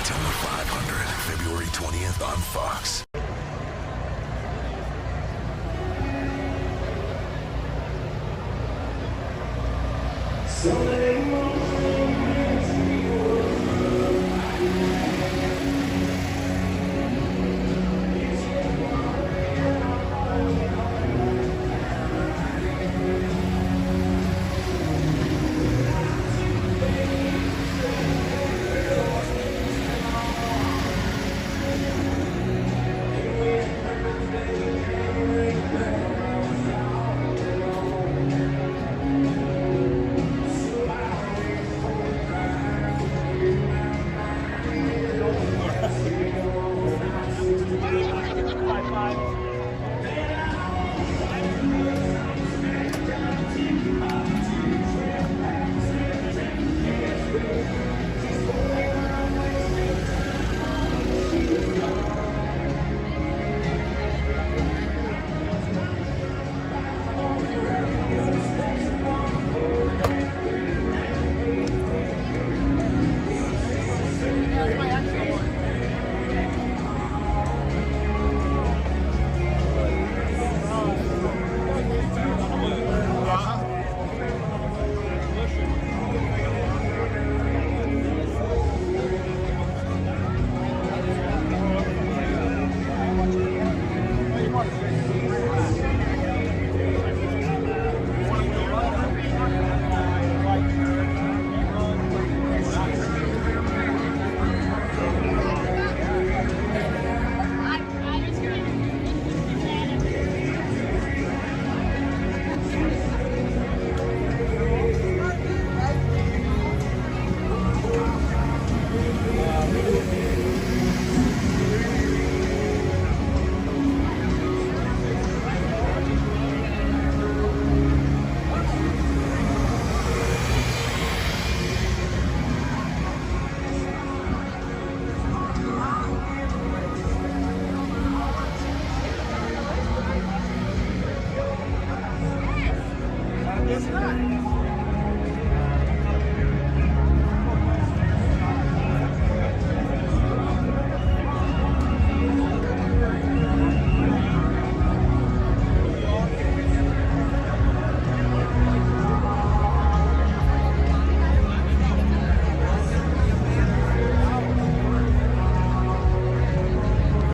Daytona 500, February 20th on Fox.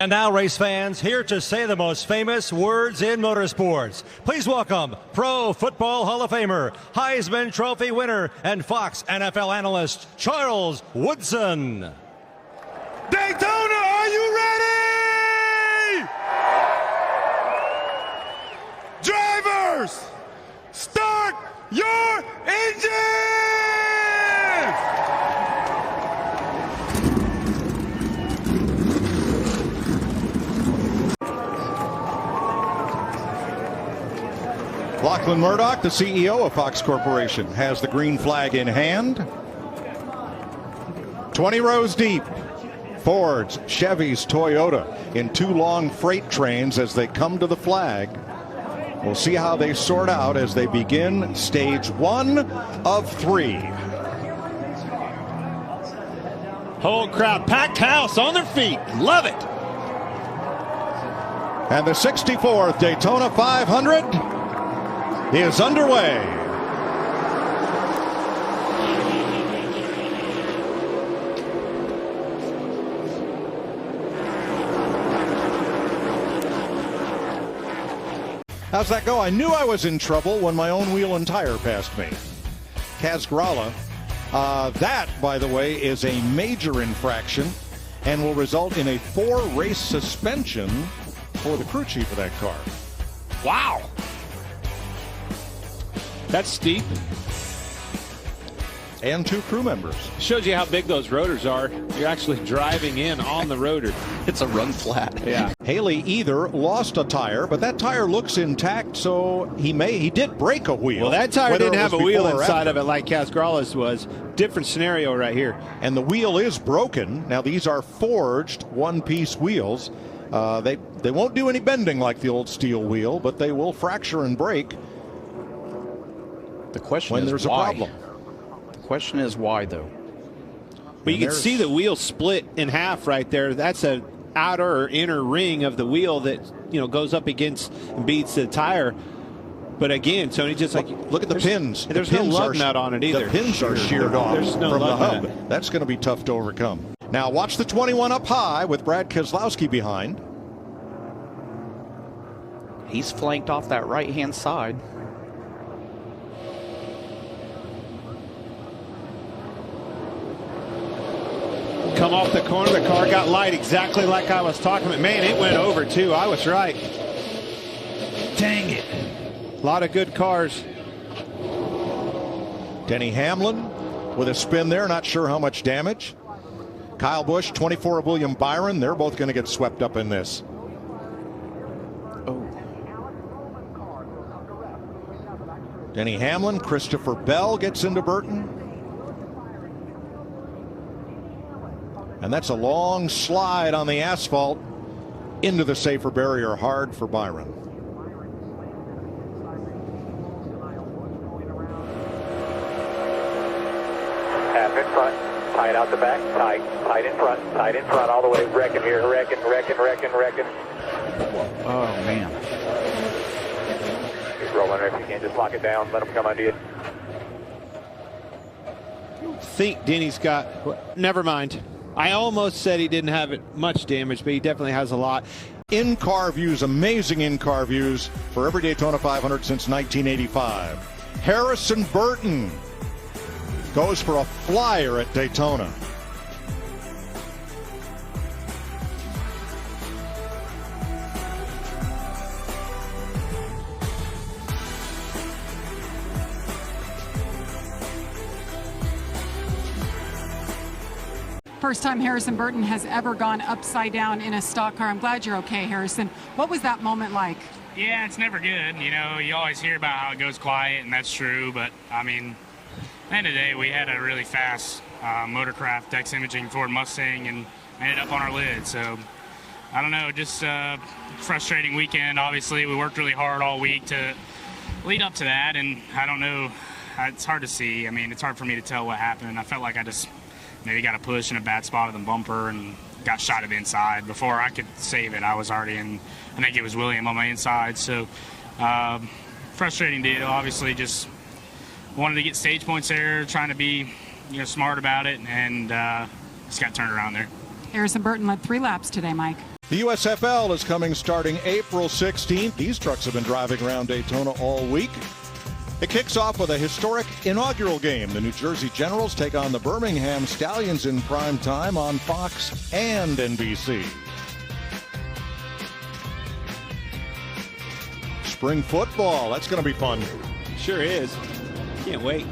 And now, race fans, here to say the most famous words in motorsports. Please welcome Pro Football Hall of Famer, Heisman Trophy winner, and Fox NFL analyst, Charles Woodson. Daytona, are you ready? Drivers, start your engines! Lachlan Murdoch, the CEO of Fox Corporation, has the green flag in hand. 20 rows deep. Fords, Chevys, Toyota in two long freight trains as they come to the flag. We'll see how they sort out as they begin stage 1 of 3. Whole crowd, packed house, on their feet. Love it. And the 64th Daytona 500 is underway. How's that go? I knew I was in trouble when my own wheel and tire passed me. Kaz Grala. That, by the way, is a major infraction and will result in a 4-race suspension for the crew chief of that car. Wow. That's steep. And 2 crew members. Shows you how big those rotors are. You're actually driving in on the rotor. It's a run flat. Yeah. Haley either lost a tire, but that tire looks intact, so he did break a wheel. Well, that tire Whether didn't it have a was wheel before or inside after. of it like Casgrala's was. Different scenario right here. And the wheel is broken. Now, these are forged one-piece wheels. They won't do any bending like the old steel wheel, but they will fracture and break. The question when is there's why? a problem. The question is why, though. But you can see the wheel split in half right there. That's a outer or inner ring of the wheel that, you know, goes up against and beats the tire. But again, Tony, just like look at the pins. There's no lug nut on it either. The pins are sheared off no from the hub. nut. That's going to be tough to overcome. Now watch the 21 up high with Brad Keselowski behind. He's flanked off that right-hand side. Come off the corner, the car got light exactly like I was talking about. Man, it went over too. I was right. Dang it. A lot of good cars. Denny Hamlin with a spin there, not sure how much damage. Kyle Busch, 24 of William Byron. They're both going to get swept up in this. Oh. Denny Hamlin, Christopher Bell gets into Burton. And that's a long slide on the asphalt into the safer barrier, hard for Byron. Half in front, tight out the back, tight in front all the way, wrecking here, wrecking. Oh, man. Keep rolling there if you can, just lock it down, let them come under you. I think Denny's got, never mind. I almost said he didn't have much damage, but he definitely has a lot. In-car views, amazing in-car views for every Daytona 500 since 1985. Harrison Burton goes for a flyer at Daytona. First time Harrison Burton has ever gone upside down in a stock car. I'm glad you're okay, Harrison. What was that moment like? Yeah, it's never good. You know, you always hear about how it goes quiet, and that's true. But, I mean, at the end of the day, we had a really fast Motorcraft Dex Imaging Ford Mustang and ended up on our lid. So, I don't know, just a frustrating weekend. Obviously, we worked really hard all week to lead up to that, and I don't know. It's hard to see. I mean, it's hard for me to tell what happened. I felt like I just maybe got a push in a bad spot of the bumper and got shot to the inside. Before I could save it, I was already in, I think it was William on my inside. So frustrating deal. Obviously just wanted to get stage points there, trying to be, you know, smart about it, and just got turned around there. Harrison Burton led 3 laps today, Mike. The USFL is coming starting April 16th. These trucks have been driving around Daytona all week. It kicks off with a historic inaugural game. The New Jersey Generals take on the Birmingham Stallions in prime time on Fox and NBC. Spring football, that's going to be fun. Sure is. Can't wait.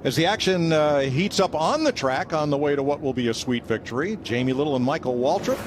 As the action heats up on the track on the way to what will be a sweet victory, Jamie Little and Michael Waltrip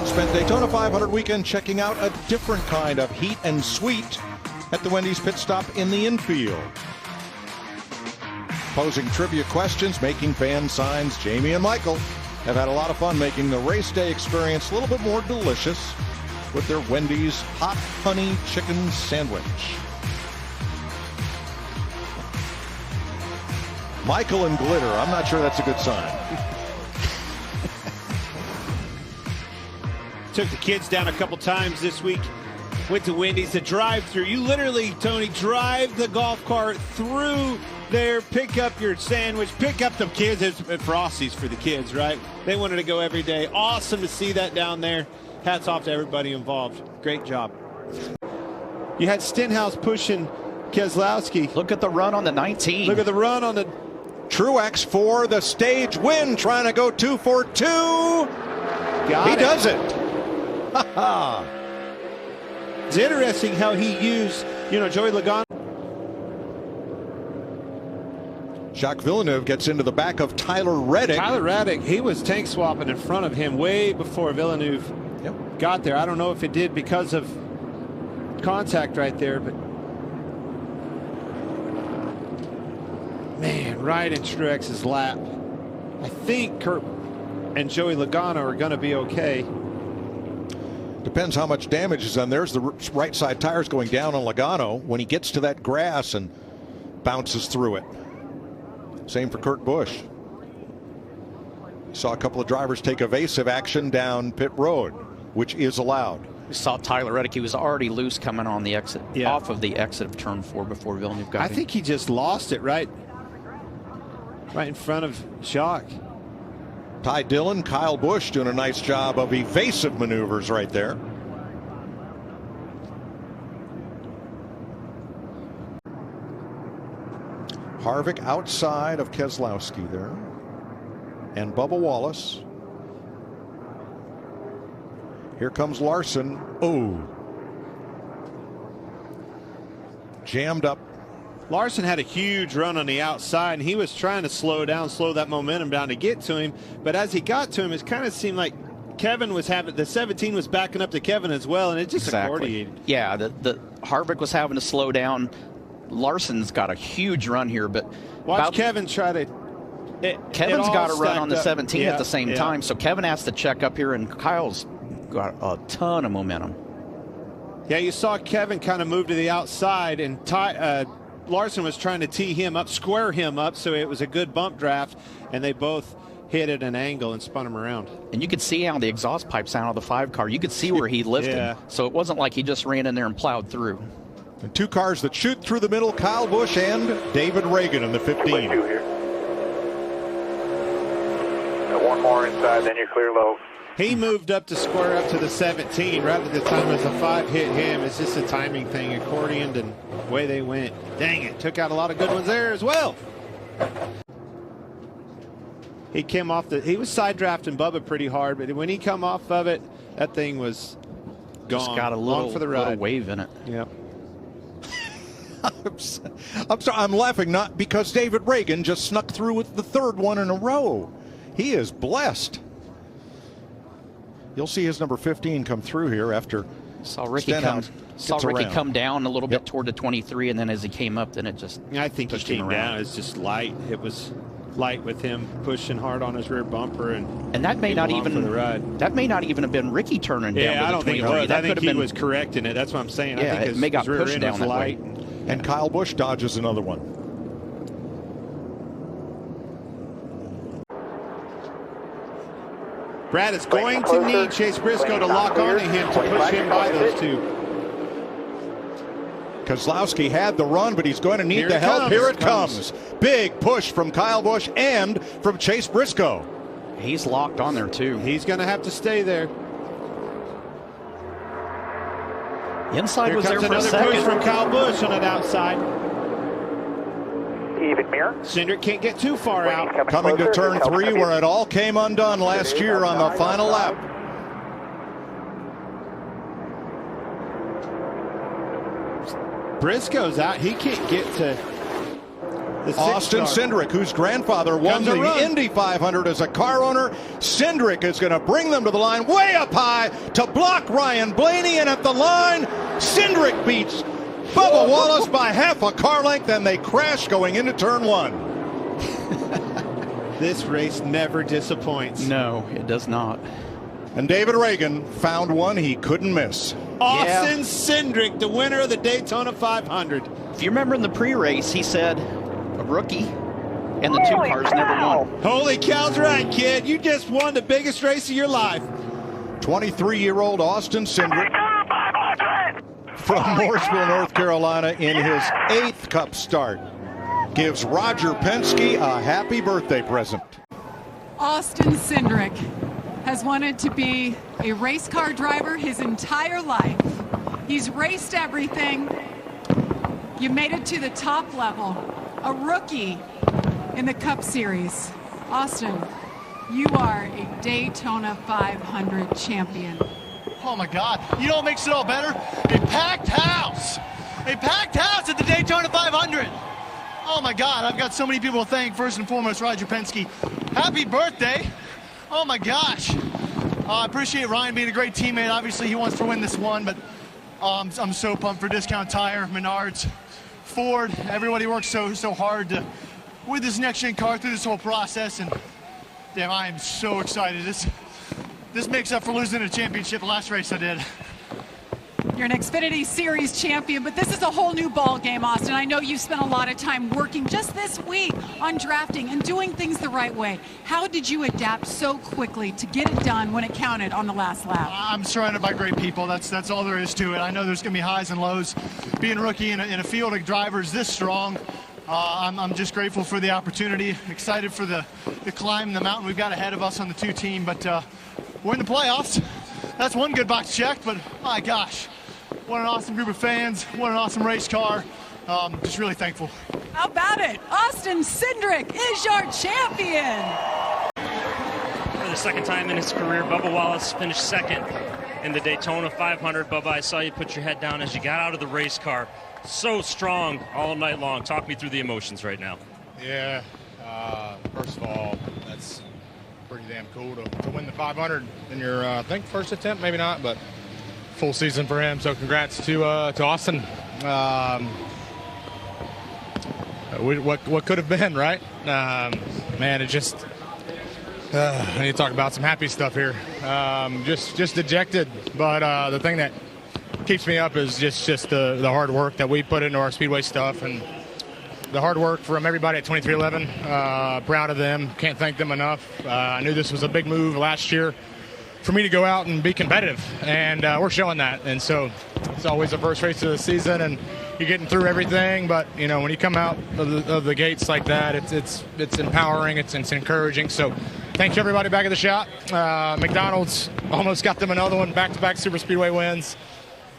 spent Daytona 500 weekend checking out a different kind of heat and sweet at the Wendy's pit stop in the infield. posing trivia questions, making fan signs. Jamie and Michael have had a lot of fun making the race day experience a little bit more delicious with their Wendy's hot honey chicken sandwich. Michael and glitter. I'm not sure that's a good sign. Took the kids down a couple times this week. Went to Wendy's, the drive-through. You literally, Tony, drive the golf cart through there, pick up your sandwich, pick up the kids. It's Frosties for the kids, right? They wanted to go every day. Awesome to see that down there. Hats off to everybody involved. Great job. You had Stenhouse pushing Keselowski. Look at the run on the 19. Look at the run on the... Truex for the stage win, trying to go 2 for 2. He does it. It's interesting how he used, Joey Logano. Jacques Villeneuve gets into the back of Tyler Reddick. Tyler Reddick, he was tank swapping in front of him way before Villeneuve got there. I don't know if it did because of contact right there, but man, right in Truex's lap. I think Kurt and Joey Logano are going to be okay. Depends how much damage is on there. The right side tire's going down on Logano when he gets to that grass and bounces through it. Same for Kurt Busch. Saw a couple of drivers take evasive action down pit road, which is allowed. We saw Tyler Reddick. He was already loose coming on the exit, off of the exit of turn 4 before Villeneuve got I think he just lost it right in front of Jacques. Ty Dillon, Kyle Busch doing a nice job of evasive maneuvers right there. Harvick outside of Keselowski there. And Bubba Wallace. Here comes Larson. Oh. Jammed up. Larson had a huge run on the outside, and he was trying to slow that momentum down to get to him. But as he got to him, it kind of seemed like Kevin was having, the 17 was backing up to Kevin as well, and it just accordiated. Yeah, the Harvick was having to slow down. Larson's got a huge run here, but watch Kevin try to. Kevin's got to run on the 17 at the same time, so Kevin has to check up here, and Kyle's got a ton of momentum. Yeah, you saw Kevin kind of move to the outside, and Larson was trying to tee him up, square him up, so it was a good bump draft, and they both hit at an angle and spun him around. And you could see how the exhaust pipes out of the 5 car. You could see where he lifted, so it wasn't like he just ran in there and plowed through. And 2 cars that shoot through the middle, Kyle Busch and David Reagan in the 15. One more inside, then you're clear low. He moved up to square up to the 17 right at the time as the 5 hit him. It's just a timing thing, accordioned, and away they went. Dang it, took out a lot of good ones there as well. He came off he was side drafting Bubba pretty hard, but when he come off of it, that thing was gone. Just got a little, for the ride. little wave in it. Yep. I'm sorry, I'm laughing not because David Reagan just snuck through with the 3rd one in a row. He is blessed. You'll see his number 15 come through here after saw Ricky come down a little bit toward the 23, and then as he came up, then it just I think he came down. It's just light. It was light with him pushing hard on his rear bumper, and that may not even have been Ricky turning down. Yeah, I don't think it was. I think he was correcting it. That's what I'm saying. Yeah, I think it may got pushed down that light. way. And Kyle Busch dodges another one. Brad is going to need Chase Briscoe to lock onto him to push him by those 2. Keselowski had the run, but he's going to need the help. Here it comes. Big push from Kyle Busch and from Chase Briscoe. He's locked on there, too. He's going to have to stay there. Inside was there for a second. Another push from Kyle Busch on that outside. Even mirror. Cindric can't get too far out. Coming to turn 3 where it all came undone last year on the final lap. Briscoe's out. He can't get to the Austin Cindric, whose grandfather won the Indy 500 as a car owner. Cindric is going to bring them to the line way up high to block Ryan Blaney, and at the line, Cindric beats Bubba Wallace by half a car length, and they crash going into turn 1. This race never disappoints. No, it does not. And David Reagan found one he couldn't miss. Austin Cindric, the winner of the Daytona 500. If you remember in the pre-race, he said a rookie, and the two cars never won. Holy cow's right, kid. You just won the biggest race of your life. 23-year-old Austin Cindric from Mooresville, North Carolina, in his 8th Cup start, gives Roger Penske a happy birthday present. Austin Cindric has wanted to be a race car driver his entire life. He's raced everything. You made it to the top level, a rookie in the Cup Series. Austin, you are a Daytona 500 champion. Oh my God, you know what makes it all better? A packed house! A packed house at the Daytona 500! Oh my God, I've got so many people to thank. First and foremost, Roger Penske. Happy birthday! Oh my gosh. I appreciate Ryan being a great teammate. Obviously, he wants to win this one, but I'm so pumped for Discount Tire, Menards, Ford. Everybody works so hard to, with this next-gen car through this whole process, and damn, I am so excited. This makes up for losing a championship the last race I did. You're an Xfinity Series champion, but this is a whole new ball game, Austin. I know you spent a lot of time working just this week on drafting and doing things the right way. How did you adapt so quickly to get it done when it counted on the last lap? I'm surrounded by great people. That's all there is to it. I know there's going to be highs and lows. Being a rookie in a field of drivers this strong, I'm just grateful for the opportunity, excited for the climb and the mountain we've got ahead of us on the 2 team, but we're in the playoffs. That's one good box checked, but my gosh, what an awesome group of fans, what an awesome race car. Just really thankful. How about it? Austin Cindric is your champion. For the second time in his career, Bubba Wallace finished second in the Daytona 500. Bubba, I saw you put your head down as you got out of the race car. So strong all night long. Talk me through the emotions right now. Yeah, first of all, that's pretty damn cool to win the 500 in your, I think, first attempt, maybe not, but full season for him. So congrats to Austin. What could have been, right? Man, it just, I need to talk about some happy stuff here. Just dejected, but the thing that keeps me up is just the hard work that we put into our speedway stuff, and the hard work from everybody at 2311. Proud of them. Can't thank them enough. I knew this was a big move last year for me to go out and be competitive, and we're showing that. And so it's always the first race of the season, and you're getting through everything. But you know, when you come out of the gates like that, it's empowering. It's encouraging. So thanks everybody back at the shop. McDonald's almost got them another one, back-to-back super speedway wins.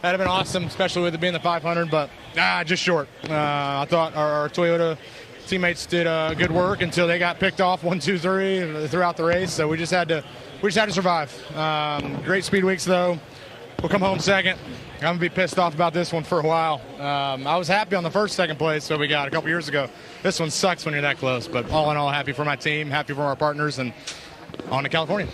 That'd have been awesome, especially with it being the 500, but just short. I thought our Toyota teammates did good work until they got picked off 1, 2, 3 throughout the race. So we just had to survive. Great speed weeks though. We'll come home second. I'm gonna be pissed off about this one for a while. I was happy on the second place that we got a couple years ago. This one sucks when you're that close, but all in all, happy for my team, happy for our partners, and on to California.